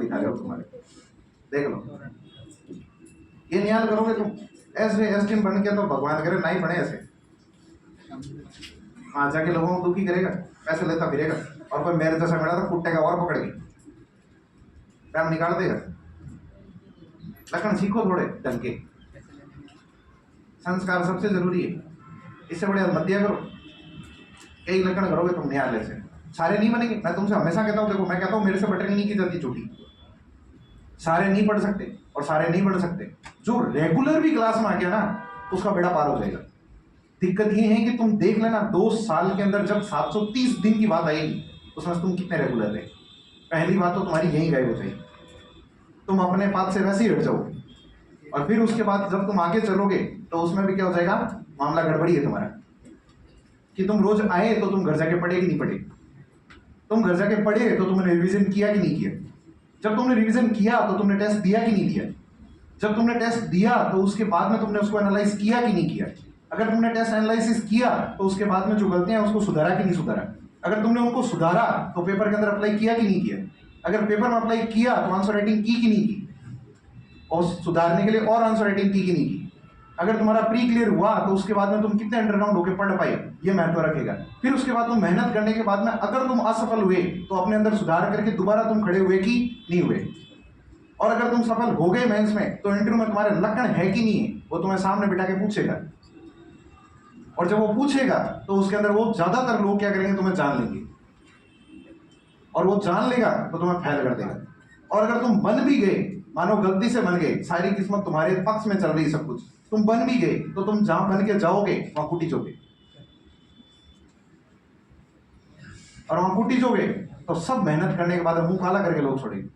दिखा रहे हो तुम्हारे, देख लो। ये न्याल करोगे तुम ऐसे एसटीएम बन के, तो भगवान करे ना ही बने ऐसे। हाँ, जाके लोगों को दुखी करेगा, पैसे लेता फिरेगा, और कोई मेरे जैसा मिला तो कुट्टेगा और पकड़ के पैर निकाल देगा। लक्षण सीखो थोड़े ढंग के, संस्कार सबसे जरूरी है, इससे बढ़िया मत दिया करो। कई लक्षण करोगे तुम न्यायालय से, सारे नहीं बनेंगे। मैं तुमसे हमेशा कहता हूँ, देखो मैं कहता हूँ मेरे से बटरिंग नहीं की जाती छुट्टी, सारे नहीं पढ़ सकते और सारे नहीं बढ़ सकते। जो रेगुलर भी क्लास में आ गया ना, उसका बेड़ा पार हो जाएगा। दिक्कत ये है कि तुम देख लेना 2 साल के अंदर जब 730 दिन की बात आएगी, उसमें तुम कितने रेगुलर रहे। पहली बात तो तुम्हारी यही गायब हो जाएगी, तुम अपने पास से वैसे ही हट जाओगे। और फिर उसके बाद जब तुम आगे चलोगे तो उसमें भी क्या हो जाएगा, मामला गड़बड़ी है तुम्हारा, कि तुम रोज आए तो तुम घर जाके पढ़े कि नहीं पढ़े, तुम घर जाके पढ़े तो तुमने रिवीजन किया कि नहीं किया, जब तुमने रिवीजन किया तो तुमने टेस्ट दिया कि नहीं दिया, जब तुमने टेस्ट दिया तो उसके बाद में तुमने उसको एनालाइज किया कि नहीं किया, अगर तुमने टेस्ट एनालिसिस किया तो उसके बाद में जो गलतियां उसको सुधारा कि नहीं सुधारा, अगर तुमने उनको सुधारा तो पेपर के अंदर अप्लाई किया कि नहीं किया, अगर पेपर में अप्लाई किया तो आंसर राइटिंग की कि नहीं की, और सुधारने के लिए और आंसर राइटिंग की कि नहीं की, अगर तुम्हारा प्री क्लियर हुआ तो उसके बाद में तुम कितने अंडरग्राउंड होकर पढ़ पाए, ये महत्व रखेगा। फिर उसके बाद तुम मेहनत करने के बाद में अगर तुम असफल हुए तो अपने अंदर सुधार करके दोबारा तुम खड़े हुए कि नहीं हुए, और अगर तुम सफल हो गए मेंस में तो इंटरव्यू में तुम्हारे लक्षण है कि नहीं है वो तुम्हें सामने बिठा के पूछेगा, और जब वो पूछेगा तो उसके अंदर वो ज्यादातर लोग क्या करेंगे, तुम्हें जान लेंगे, और वो जान लेगा तो तुम्हें फेल कर देगा। और अगर तुम बन भी गए, मानो गलती से बन गए, सारी किस्मत तुम्हारे पक्ष में चल रही सब कुछ, तुम बन भी गए तो तुम जहां बन के जाओगे वहां कुटी जोगे, और वहां कुटी जोगे तो सब मेहनत करने के बाद मुंह काला करके लोग छोड़ेंगे।